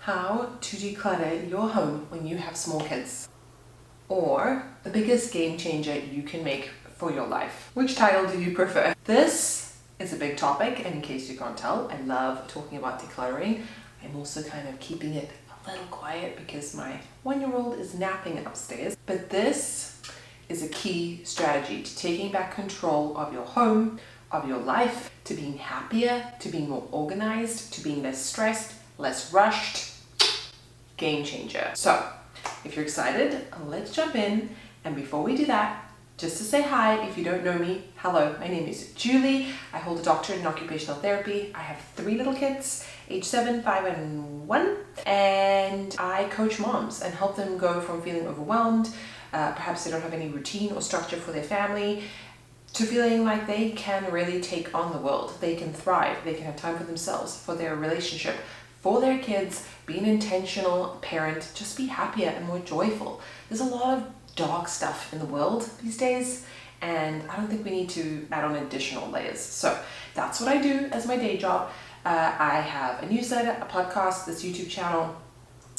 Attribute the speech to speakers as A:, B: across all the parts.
A: How to declutter your home when you have small kids, or the biggest game changer you can make for your life. Which title do you prefer? This is a big topic, and in case you can't tell, I love talking about decluttering. I'm also kind of keeping it a little quiet because my 1-year-old is napping upstairs. But this is a key strategy to taking back control of your home, of your life, to being happier, to being more organized, to being less stressed, less rushed. Game changer. So if you're excited, let's jump in. And before we do that, just to say hi, if you don't know me, hello, my name is Julie. I hold a doctorate in occupational therapy. I have 3 little kids, age 7, 5, and 1. And I coach moms and help them go from feeling overwhelmed, perhaps they don't have any routine or structure for their family, to feeling like they can really take on the world. They can thrive. They can have time for themselves, for their relationship, for their kids, be an intentional parent, just be happier and more joyful. There's a lot of dark stuff in the world these days, and I don't think we need to add on additional layers. So that's what I do as my day job. I have a newsletter, a podcast, this YouTube channel,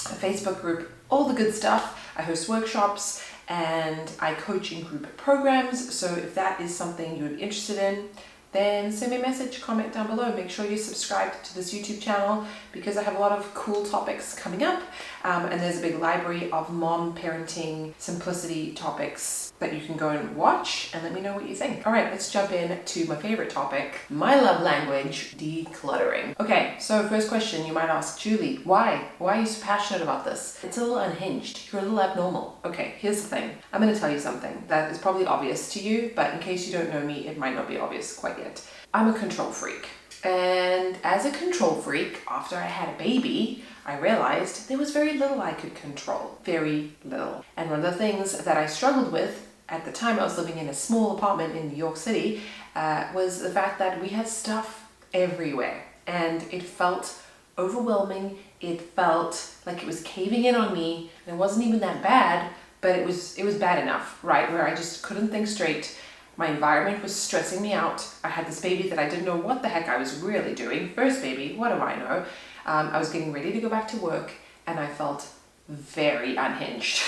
A: a Facebook group, all the good stuff. I host workshops and I coach in group programs. So if that is something you're interested in, then send me a message, comment down below. Make sure you're subscribed to this YouTube channel because I have a lot of cool topics coming up. And there's a big library of mom parenting simplicity topics that you can go and watch and let me know what you think. All right, let's jump in to my favorite topic, my love language, decluttering. Okay, so first question you might ask, Julie, why? Why are you so passionate about this? It's a little unhinged. You're a little abnormal. Okay, here's the thing. I'm going to tell you something that is probably obvious to you, but in case you don't know me, it might not be obvious quite yet. I'm a control freak. And as a control freak, after I had a baby, I realized there was very little I could control. Very little. And one of the things that I struggled with at the time, I was living in a small apartment in New York City, was the fact that we had stuff everywhere. And it felt overwhelming. It felt like it was caving in on me. And it wasn't even that bad, but it was bad enough, right? Where I just couldn't think straight. My environment was stressing me out. I had this baby that I didn't know what the heck I was really doing. First baby, what do I know? I was getting ready to go back to work and I felt very unhinged.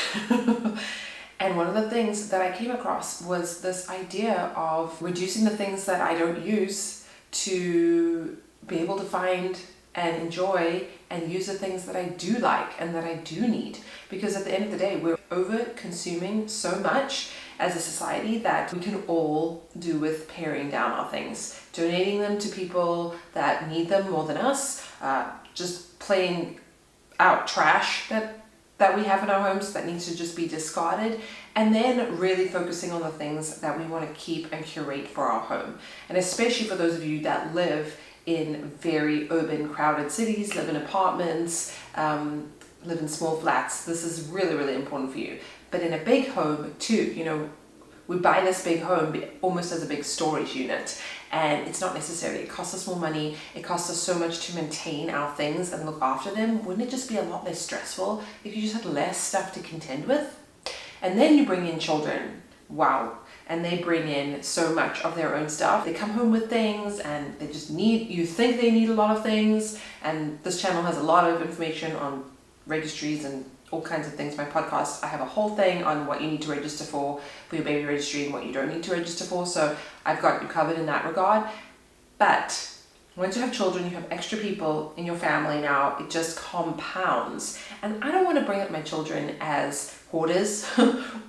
A: And one of the things that I came across was this idea of reducing the things that I don't use to be able to find and enjoy and use the things that I do like and that I do need. Because at the end of the day, we're over consuming so much as a society that we can all do with paring down our things, donating them to people that need them more than us, just plain out trash that we have in our homes that needs to just be discarded, and then really focusing on the things that we want to keep and curate for our home. And especially for those of you that live in very urban, crowded cities, live in apartments, live in small flats, this is really, really important for you. But in a big home too, we buy this big home almost as a big storage unit, and it's not necessary. It costs us more money. It costs us so much to maintain our things and look after them. Wouldn't it just be a lot less stressful if you just had less stuff to contend with? And then you bring in children. Wow. And they bring in so much of their own stuff. They come home with things and they just you think they need a lot of things. And this channel has a lot of information on registries and all kinds of things. My podcast, I have a whole thing on what you need to register for your baby registry and what you don't need to register for. So I've got you covered in that regard. But once you have children, you have extra people in your family now, it just compounds. And I don't want to bring up my children as hoarders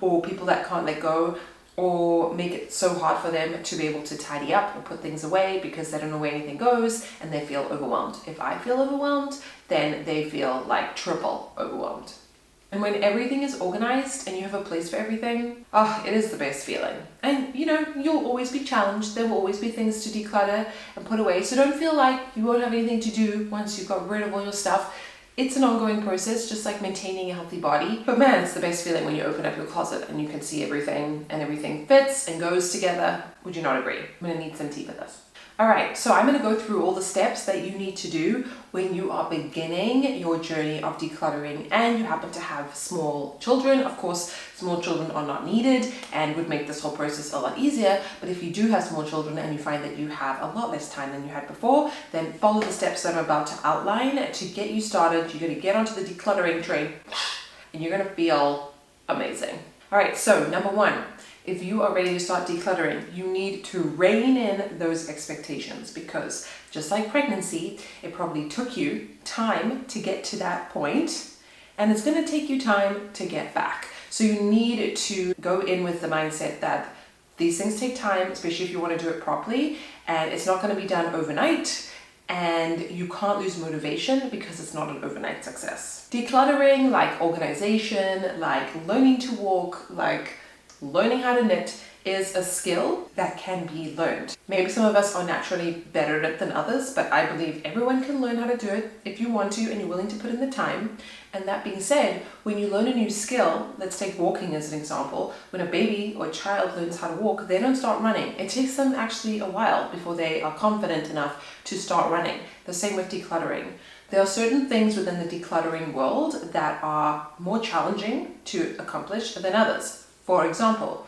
A: or people that can't let go, or make it so hard for them to be able to tidy up or put things away because they don't know where anything goes and they feel overwhelmed. If I feel overwhelmed, then they feel like triple overwhelmed. And when everything is organized and you have a place for everything, it is the best feeling. And you'll always be challenged. There will always be things to declutter and put away. So don't feel like you won't have anything to do once you've got rid of all your stuff. It's an ongoing process, just like maintaining a healthy body. But man, it's the best feeling when you open up your closet and you can see everything and everything fits and goes together. Would you not agree? I'm gonna need some tea for this. All right, so I'm going to go through all the steps that you need to do when you are beginning your journey of decluttering and you happen to have small children. Of course, small children are not needed and would make this whole process a lot easier. But if you do have small children and you find that you have a lot less time than you had before, then follow the steps that I'm about to outline to get you started. You're going to get onto the decluttering train and you're going to feel amazing. All right, so number one. If you are ready to start decluttering, you need to rein in those expectations because just like pregnancy, it probably took you time to get to that point and it's going to take you time to get back. So you need to go in with the mindset that these things take time, especially if you want to do it properly, and it's not going to be done overnight and you can't lose motivation because it's not an overnight success. Decluttering, like organization, like learning to walk, like learning how to knit, is a skill that can be learned. Maybe some of us are naturally better at it than others, but I believe everyone can learn how to do it if you want to and you're willing to put in the time. And that being said, when you learn a new skill, let's take walking as an example. When a baby or a child learns how to walk, they don't start running. It takes them actually a while before they are confident enough to start running. The same with decluttering. There are certain things within the decluttering world that are more challenging to accomplish than others. For example,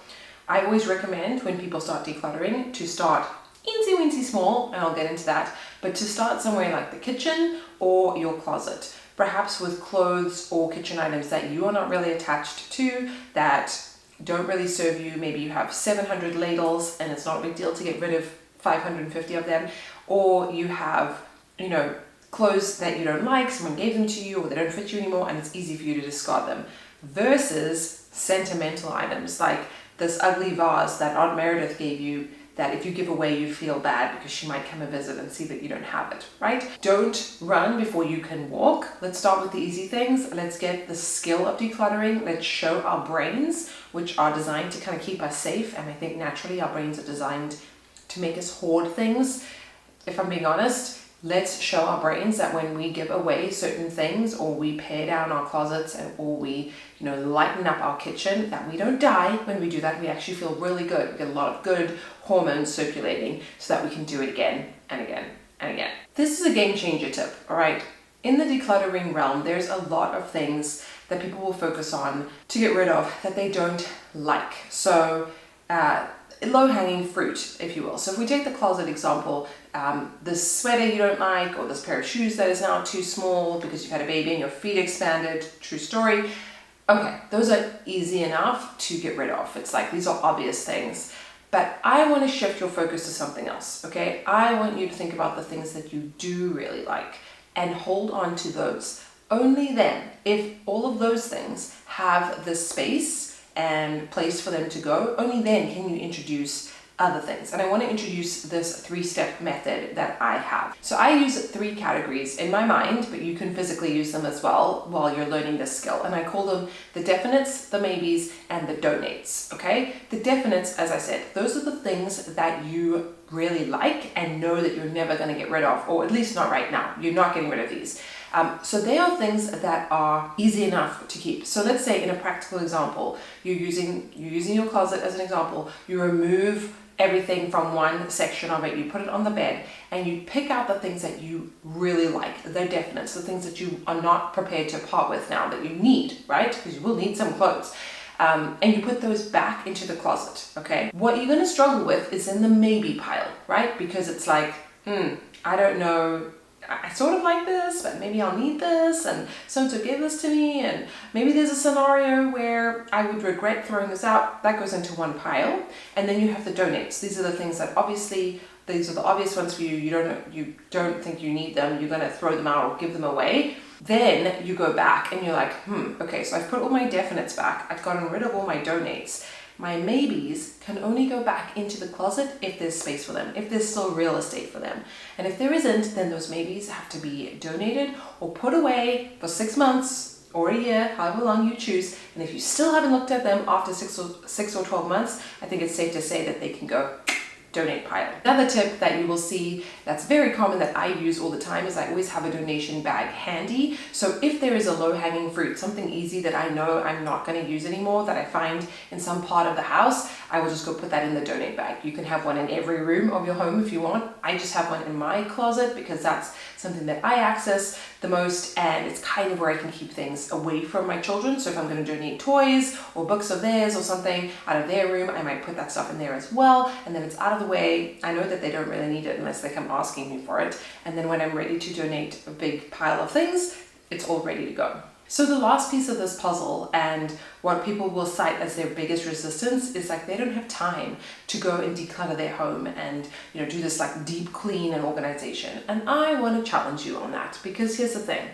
A: I always recommend when people start decluttering to start eensy-weensy small, and I'll get into that, but to start somewhere like the kitchen or your closet, perhaps with clothes or kitchen items that you are not really attached to, that don't really serve you. Maybe you have 700 ladles and it's not a big deal to get rid of 550 of them, or you have, clothes that you don't like, someone gave them to you or they don't fit you anymore and it's easy for you to discard them, versus sentimental items like this ugly vase that Aunt Meredith gave you that if you give away you feel bad because she might come and visit and see that you don't have it, right? Don't run before you can walk. Let's start with the easy things. Let's get the skill of decluttering. Let's show our brains, which are designed to kind of keep us safe, and I think naturally our brains are designed to make us hoard things. If I'm being honest, let's show our brains that when we give away certain things or we pare down our closets or we, lighten up our kitchen, that we don't die when we do that. We actually feel really good. We get a lot of good hormones circulating so that we can do it again and again and again. This is a game changer tip, all right? In the decluttering realm, there's a lot of things that people will focus on to get rid of that they don't like. So, low-hanging fruit, if you will. So if we take the closet example, this sweater you don't like, or this pair of shoes that is now too small because you've had a baby and your feet expanded, true story. Okay, those are easy enough to get rid of. It's like, these are obvious things. But I want to shift your focus to something else, okay? I want you to think about the things that you do really like and hold on to those. Only then, if all of those things have the space and place for them to go, only then can you introduce other things. And I want to introduce this 3-step method that I have. So I use 3 categories in my mind, but you can physically use them as well while you're learning this skill. And I call them the definites, the maybes, and the donates, okay? The definites, as I said, those are the things that you really like and know that you're never going to get rid of, or at least not right now. You're not getting rid of these. So they are things that are easy enough to keep. So let's say in a practical example, you're using your closet as an example. You remove everything from one section of it, you put it on the bed, and you pick out the things that you really like. They're definites, the things that you are not prepared to part with now that you need, right? Because you will need some clothes. And you put those back into the closet, okay? What you're going to struggle with is in the maybe pile, right? Because it's like, I don't know, I sort of like this, but maybe I'll need this, and so-and-so gave this to me, and maybe there's a scenario where I would regret throwing this out. That goes into one pile. And then you have the donates. These are the things that obviously, these are the obvious ones for you. You don't think you need them. You're going to throw them out or give them away. Then you go back and you're like, okay, so I've put all my definites back. I've gotten rid of all my donates. My maybes can only go back into the closet if there's space for them, if there's still real estate for them. And if there isn't, then those maybes have to be donated or put away for 6 months or a year, however long you choose. And if you still haven't looked at them after 6 or 12 months, I think it's safe to say that they can go donate pile. Another tip that you will see that's very common that I use all the time is I always have a donation bag handy. So if there is a low-hanging fruit, something easy that I know I'm not going to use anymore that I find in some part of the house, I will just go put that in the donate bag. You can have one in every room of your home if you want. I just have one in my closet because that's something that I access the most, and it's kind of where I can keep things away from my children. So if I'm going to donate toys or books of theirs or something out of their room, I might put that stuff in there as well, and then it's out of the way. I know that they don't really need it unless they come asking me for it, and then when I'm ready to donate a big pile of things, it's all ready to go. So the last piece of this puzzle, and what people will cite as their biggest resistance, is like they don't have time to go and declutter their home and, you know, do this like deep clean and organization. And I want to challenge you on that, because here's the thing.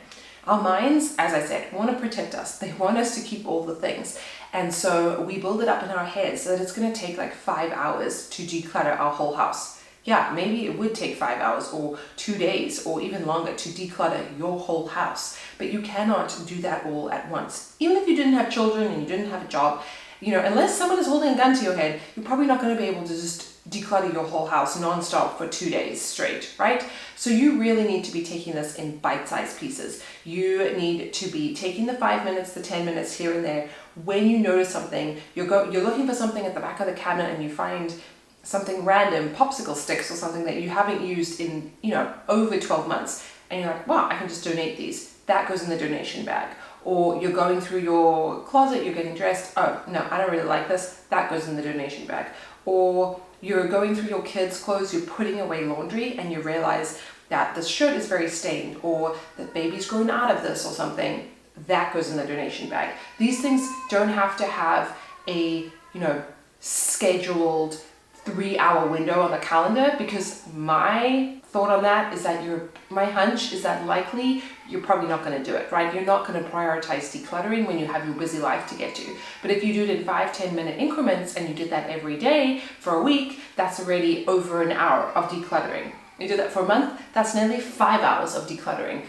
A: Our minds, as I said, want to protect us. They want us to keep all the things. And so we build it up in our heads that it's going to take like 5 hours to declutter our whole house. Yeah, maybe it would take 5 hours or 2 days or even longer to declutter your whole house, but you cannot do that all at once. Even if you didn't have children and you didn't have a job, you know, unless someone is holding a gun to your head, you're probably not going to be able to just declutter your whole house nonstop for 2 days straight, right? So you really need to be taking this in bite-sized pieces. You need to be taking the 5 minutes, the 10 minutes here and there. When you notice something, you're looking for something at the back of the cabinet and you find something random, popsicle sticks or something that you haven't used in, you know, over 12 months. And you're like, wow, I can just donate these. That goes in the donation bag. Or you're going through your closet, you're getting dressed. Oh, no, I don't really like this. That goes in the donation bag. Or you're going through your kids' clothes, you're putting away laundry and you realize that this shirt is very stained or the baby's grown out of this or something. That goes in the donation bag. These things don't have to have a, you know, scheduled 3-hour window on the calendar, because my thought on that is that my hunch is that likely you're probably not going to do it, right? You're not going to prioritize decluttering when you have your busy life to get to. But if you do it in 5-10 minute increments and you did that every day for a week, that's already over an hour of decluttering. You do that for a month, that's nearly 5 hours of decluttering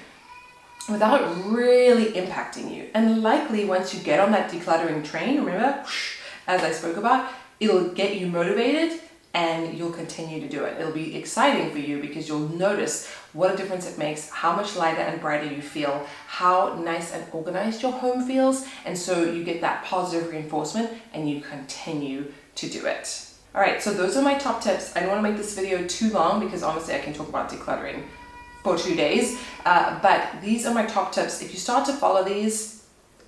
A: without really impacting you. And likely once you get on that decluttering train, remember, as I spoke about, it'll get you motivated and you'll continue to do it. It'll be exciting for you because you'll notice what a difference it makes, how much lighter and brighter you feel, how nice and organized your home feels. And so you get that positive reinforcement and you continue to do it. All right, so those are my top tips. I don't want to make this video too long because honestly I can talk about decluttering for 2 days, but these are my top tips. If you start to follow these,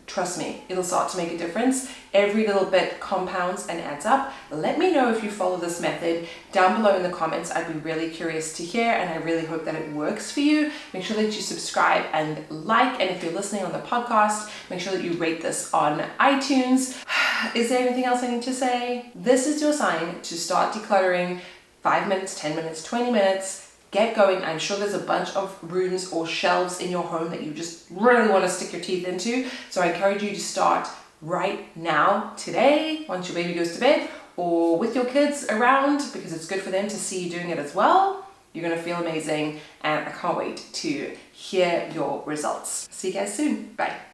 A: trust me, it'll start to make a difference. Every little bit compounds and adds up. Let me know if you follow this method down below in the comments. I'd be really curious to hear, and I really hope that it works for you. Make sure that you subscribe and like, and if you're listening on the podcast, make sure that you rate this on iTunes. Is there anything else I need to say? This is your sign to start decluttering. 5 minutes, 10 minutes, 20 minutes. Get going. I'm sure there's a bunch of rooms or shelves in your home that you just really want to stick your teeth into. So I encourage you to start right now, today, once your baby goes to bed, or with your kids around, because it's good for them to see you doing it as well. You're going to feel amazing, and I can't wait to hear your results. See you guys soon. Bye.